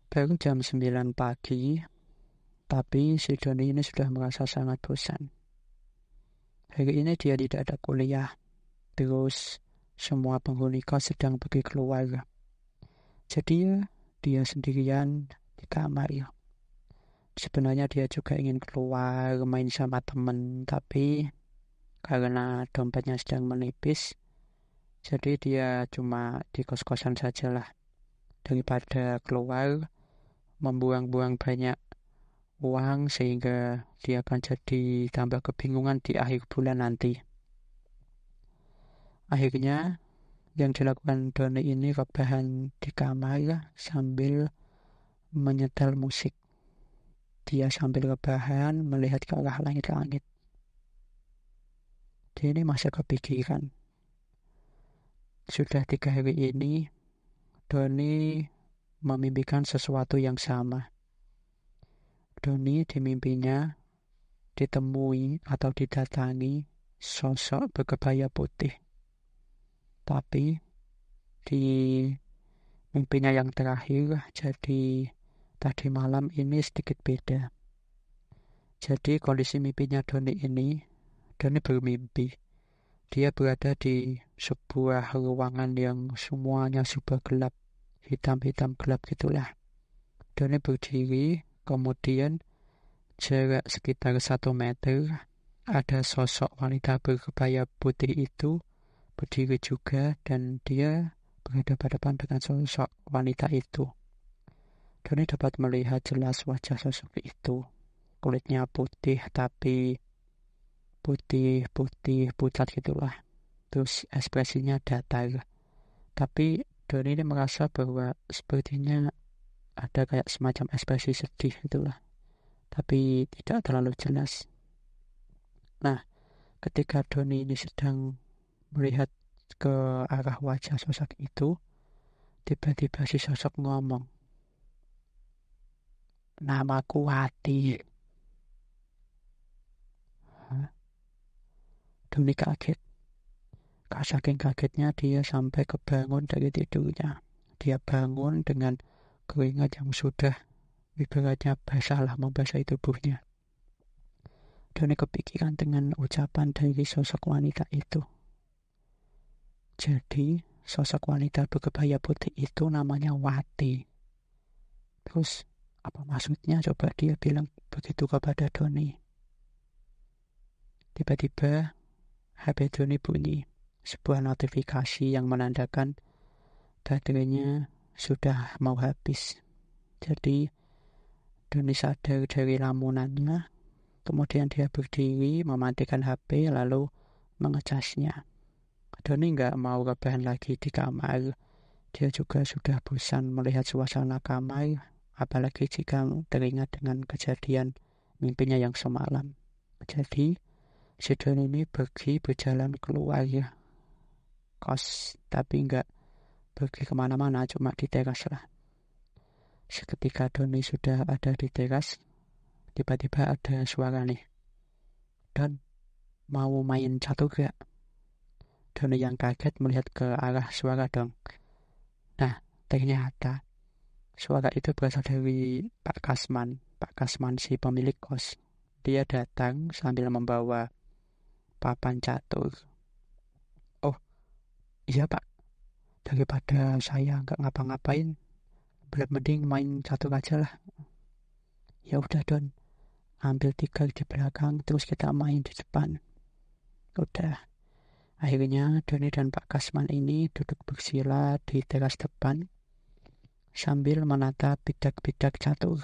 Baru jam 9 pagi, tapi si Doni ini sudah merasa sangat bosan. Hari ini dia tidak ada kuliah, terus semua penghuni kos sedang pergi keluar. Jadi dia sendirian di kamar. Sebenarnya dia juga ingin keluar main sama temen, tapi karena dompetnya sedang menipis, jadi dia cuma di kos-kosan sajalah. Daripada keluar membuang-buang banyak uang sehingga dia akan jadi tambah kebingungan di akhir bulan nanti. Akhirnya yang dilakukan Doni ini rebahan di kamar sambil menyetel musik. Dia sambil rebahan melihat ke arah langit-langit. Dia ini masih kepikiran. Sudah 3 hari ini Doni memimpikan sesuatu yang sama. Doni di mimpinya ditemui atau didatangi sosok berkebaya putih. Tapi di mimpinya yang terakhir, jadi tadi malam ini sedikit beda. Jadi kondisi mimpinya Doni bermimpi. Dia berada di sebuah ruangan yang semuanya super gelap, hitam-hitam gelap gitulah. Doni berdiri, kemudian jarak sekitar 1 meter, ada sosok wanita berkebaya putih itu berdiri juga dan dia berhadapan dengan sosok wanita itu. Doni dapat melihat jelas wajah sosok itu. Kulitnya putih tapi putih pucat gitulah. Terus ekspresinya datar. Tapi Doni ini merasa bahwa sepertinya ada kayak semacam ekspresi sedih gitulah. Tapi tidak terlalu jelas. Nah, ketika Doni ini sedang melihat ke arah wajah sosok itu, tiba-tiba si sosok ngomong, "Namaku Wati." Hah? Doni kaget. Saking kagetnya dia sampai kebangun dari tidurnya. Dia bangun dengan keringat yang sudah ibaratnya basah lah, membasahi tubuhnya. Doni kepikiran dengan ucapan dari sosok wanita itu. Jadi sosok wanita berkebaya putih itu namanya Wati. Terus apa maksudnya? Coba dia bilang begitu kepada Doni. Tiba-tiba HP Doni bunyi. Sebuah notifikasi yang menandakan baterainya sudah mau habis. Jadi Doni sadar dari lamunannya. Kemudian dia berdiri mematikan HP lalu mengecasnya. Doni nggak mau rebahan lagi di kamar. Dia juga sudah bosan melihat suasana kamar, apalagi jika teringat dengan kejadian mimpinya yang semalam. Jadi si Doni ini pergi berjalan keluar kos, tapi nggak pergi kemana-mana, cuma di teras lah. Seketika Doni sudah ada di teras, tiba-tiba ada suara nih. "Don, mau main catur gak?" Doni yang kaget melihat ke arah suara dong. Nah, ternyata suara itu berasal dari Pak Kasman. Pak Kasman si pemilik kos. Dia datang sambil membawa papan catur. "Oh, iya Pak. Daripada saya nggak ngapa-ngapain, mending main catur aja lah." "Ya udah Don, ambil 3 di belakang, terus kita main di depan." Udah. Akhirnya Doni dan Pak Kasman ini duduk bersila di teras depan sambil menata bidak-bidak catur.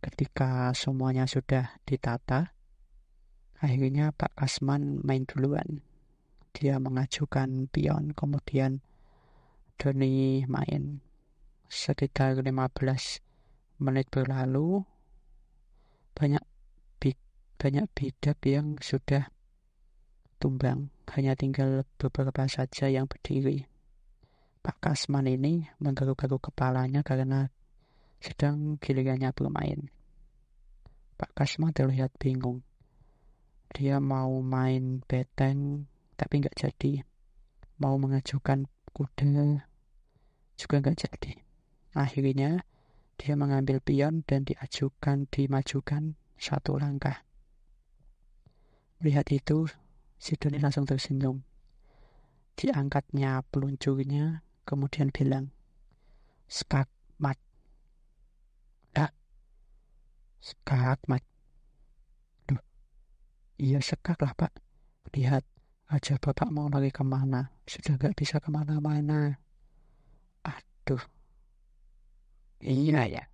Ketika semuanya sudah ditata, akhirnya Pak Kasman main duluan. Dia mengajukan pion, kemudian Doni main. Sekitar 15 menit berlalu, banyak bidak yang sudah tumbang. Hanya tinggal beberapa saja yang berdiri. Pak Kasman ini menggaruk-garuk kepalanya karena sedang gilirannya bermain. Pak Kasman terlihat bingung. Dia mau main beteng tapi nggak jadi. Mau mengajukan kuda juga nggak jadi. Akhirnya Dia mengambil pion dan dimajukan satu langkah. Melihat itu, si Doni langsung tersenyum. Diangkatnya peluncurnya, kemudian bilang, "Skak, mat." "Ah, skak, mat." "Duh, iya sekak lah, Pak. Lihat aja Bapak mau lari kemana. Sudah gak bisa kemana-mana." "Aduh, iya ya.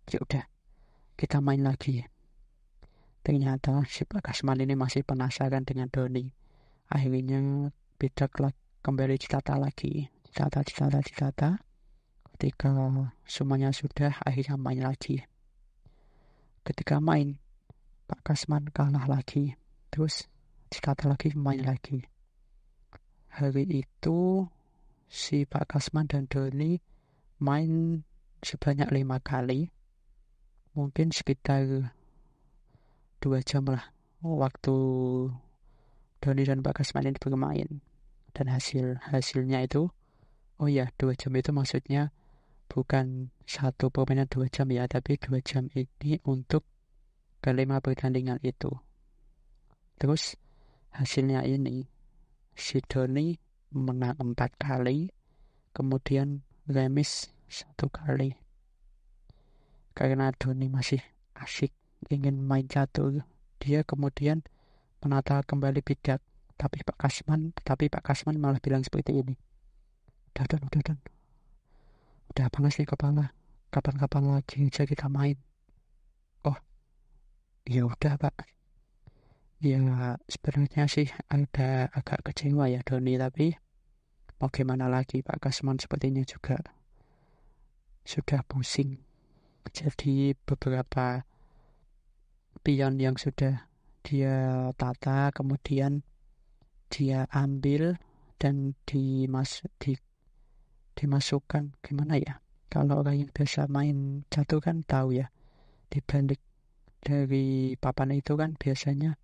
Ya udah, kita main lagi." Ternyata si Pak Kasman ini masih penasaran dengan Doni. Akhirnya Bidak kembali ditata lagi. Ditata. Ketika semuanya sudah, akhirnya main lagi. Ketika main, Pak Kasman kalah lagi. Terus ditata lagi, main lagi. Hari itu si Pak Kasman dan Doni main sebanyak 5 kali. Mungkin sekitar 2 jam lah waktu Doni dan Pak Kasman ini bermain. Dan hasilnya itu, oh ya, 2 jam itu maksudnya bukan satu permainan 2 jam ya, tapi 2 jam ini untuk kelima pertandingan itu. Terus hasilnya ini, si Doni menang 4 kali, kemudian remis 1 kali. Karena Doni masih asik ingin main catur, dia kemudian menata kembali Bidak. Tapi Pak Kasman malah bilang seperti ini, udah Don, udah panas nih kepala, kapan-kapan lagi aja kita main." "Oh, ya udah Pak." Ya sebenarnya sih ada agak kecewa ya Doni, tapi mau gimana lagi, Pak Kasman sepertinya juga sudah pusing. Jadi beberapa pion yang sudah dia tata kemudian dia ambil dan dimasukkan, gimana ya, kalau orang yang biasa main catur kan tahu ya, di balik dari papan itu kan biasanya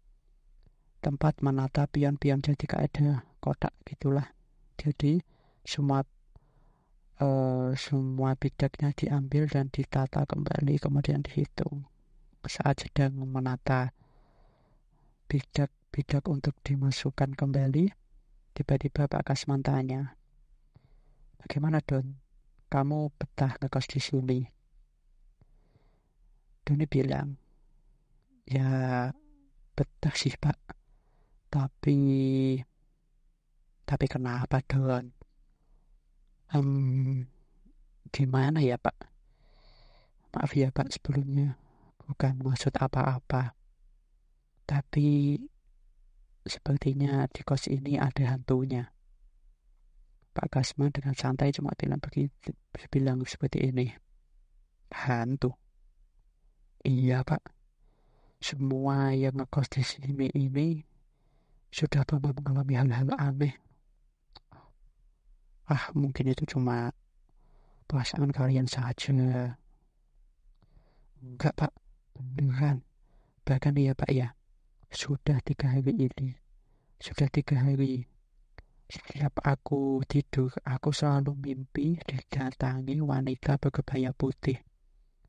tempat menata pion-pion, jadi kayak ada kotak gitulah. Jadi semua bidaknya diambil dan ditata kembali, kemudian dihitung. Saat sedang menata bidak untuk dimasukkan kembali, tiba-tiba Pak Kasman tanya, "Bagaimana Don? Kamu betah ngekos di sini?" Doni bilang, "Ya betah sih Pak, tapi kenapa Don?" Gimana ya Pak? Maaf ya Pak sebelumnya, bukan maksud apa-apa. Tapi sepertinya di kos ini ada hantunya." Pak Kasman dengan santai cuma bilang seperti ini, "Hantu?" "Iya Pak, semua yang ngekos di sini ini sudah pernah mengalami hal-hal aneh." "Ah, mungkin itu cuma perasaan kalian saja." "Enggak Pak, beneran. Bahkan iya Pak ya, sudah 3 hari ini. Sudah 3 hari. Setiap aku tidur, aku selalu mimpi didatangi wanita berkebaya putih.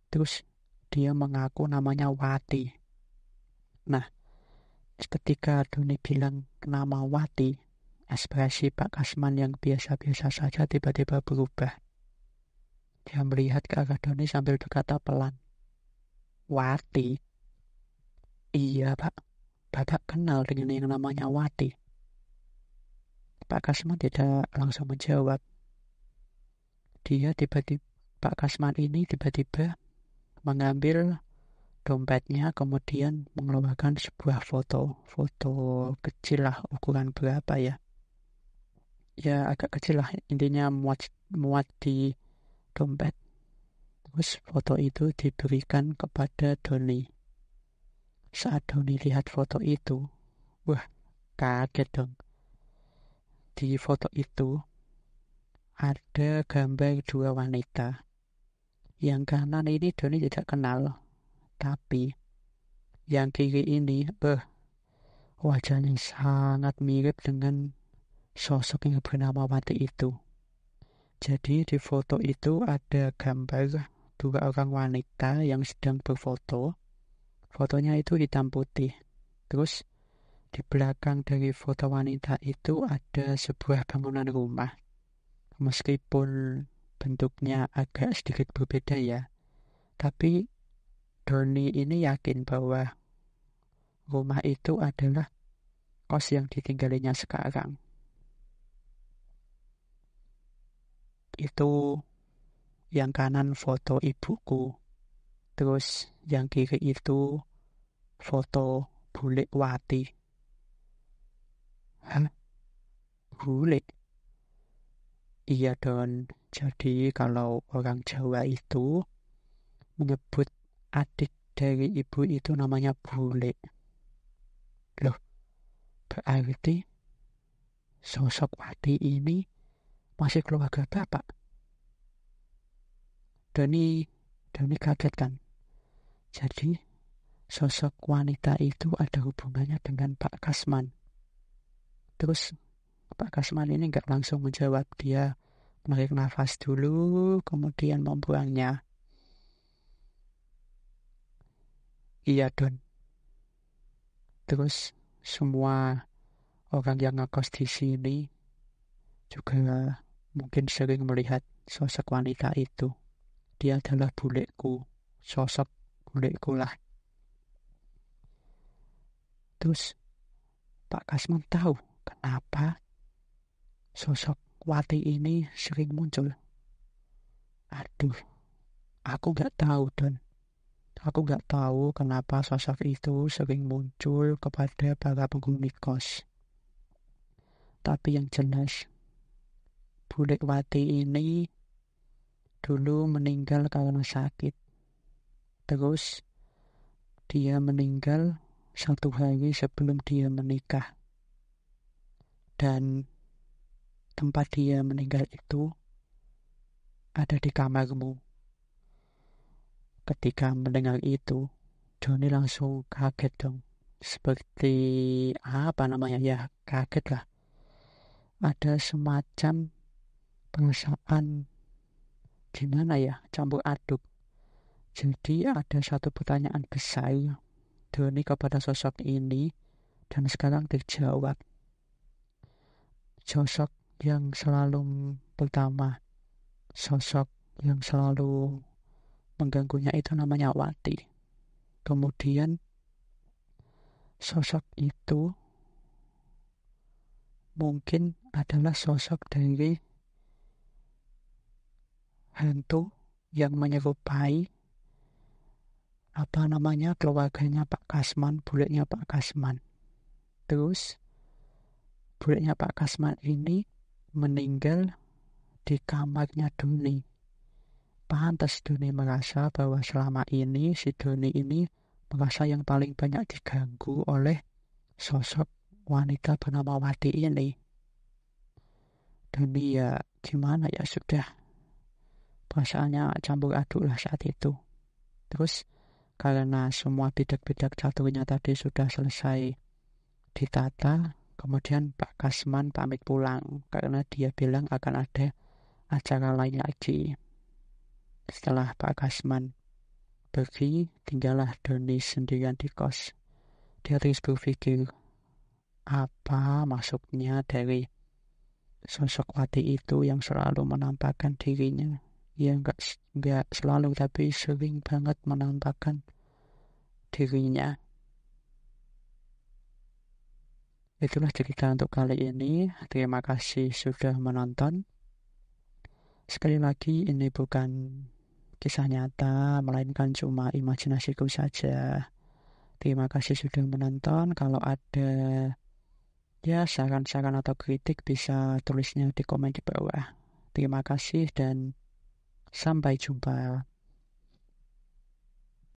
Terus dia mengaku namanya Wati." Nah, ketika Doni bilang nama Wati, ekspresi Pak Kasman yang biasa-biasa saja tiba-tiba berubah. Dia melihat ke arah Doni sambil berkata pelan, "Wati? Iya Pak, Bapak kenal dengan yang namanya Wati?" Pak Kasman tidak langsung menjawab. Pak Kasman ini tiba-tiba mengambil dompetnya, kemudian mengeluarkan sebuah foto kecil lah, ukuran berapa ya, agak kecil lah, intinya muat di dompet. Terus foto itu diberikan kepada Doni. Saat Doni lihat foto itu, wah, kaget dong. Di foto itu ada gambar 2 wanita. Yang kanan ini Doni tidak kenal, tapi yang kiri ini wajahnya sangat mirip dengan sosok yang bernama Wati itu. Jadi di foto itu ada gambar dua orang wanita yang sedang berfoto. Fotonya itu hitam putih. Terus di belakang dari foto wanita itu ada sebuah bangunan rumah. Meskipun bentuknya agak sedikit berbeda ya, tapi Doni ini yakin bahwa rumah itu adalah kos yang ditinggalinya sekarang. Itu yang kanan foto ibuku. Terus yang kiri itu foto bule Wati. Hah? Bule? Iya Don. Jadi kalau orang Jawa itu menyebut adik dari ibu itu namanya bule. Loh, berarti sosok Wati ini masih keluarga bapak. Doni kaget kan. Jadi sosok wanita itu ada hubungannya dengan Pak Kasman. Terus Pak Kasman ini nggak langsung menjawab, dia menarik nafas dulu, kemudian membuangnya. Iya Don. Terus semua orang yang ngekos di sini juga mungkin sering melihat sosok wanita itu. Dia adalah buleku, sosok buleku lah. Terus Pak Kasman tahu kenapa sosok Wati ini sering muncul. Aduh, aku nggak tahu Don. Aku nggak tahu kenapa sosok itu sering muncul kepada para penghuni kos. Tapi yang jelas, Bule Wati ini dulu meninggal karena sakit. Terus dia meninggal 1 hari sebelum dia menikah. Dan tempat dia meninggal itu ada di kamarmu. Ketika mendengar itu, Johnny langsung kaget dong. Seperti apa namanya ya, kaget lah. Ada semacam perasaan gimana ya, campur aduk. Jadi ada satu pertanyaan besar Johnny kepada sosok ini dan sekarang terjawab. Sosok yang selalu pertama, sosok yang selalu mengganggunya itu namanya Wati. Kemudian sosok itu mungkin adalah sosok dari hantu yang menyerupai keluarganya Pak Kasman, bulenya Pak Kasman. Terus bulenya Pak Kasman ini meninggal di kamarnya Doni. Pantas Doni merasa bahwa selama ini si Doni ini merasa yang paling banyak diganggu oleh sosok wanita bernama Wati ini. Doni ya gimana ya, sudah perasaannya campur aduk lah saat itu. Terus karena semua bidak-bidak caturnya tadi sudah selesai ditata, kemudian Pak Kasman pamit pulang karena dia bilang akan ada acara lain lagi. Setelah Pak Kasman pergi, tinggallah Doni sendirian di kos. Dia terus berpikir, apa maksudnya dari sosok Wati itu yang selalu menampakkan dirinya. Ya enggak selalu, tapi sering banget menampakkan dirinya. Itulah cerita untuk kali ini. Terima kasih sudah menonton. Sekali lagi, ini bukan kisah nyata, melainkan cuma imajinasiku saja. Terima kasih sudah menonton. Kalau ada ya saran-saran atau kritik, bisa tulisnya di komen di bawah. Terima kasih dan sampai jumpa.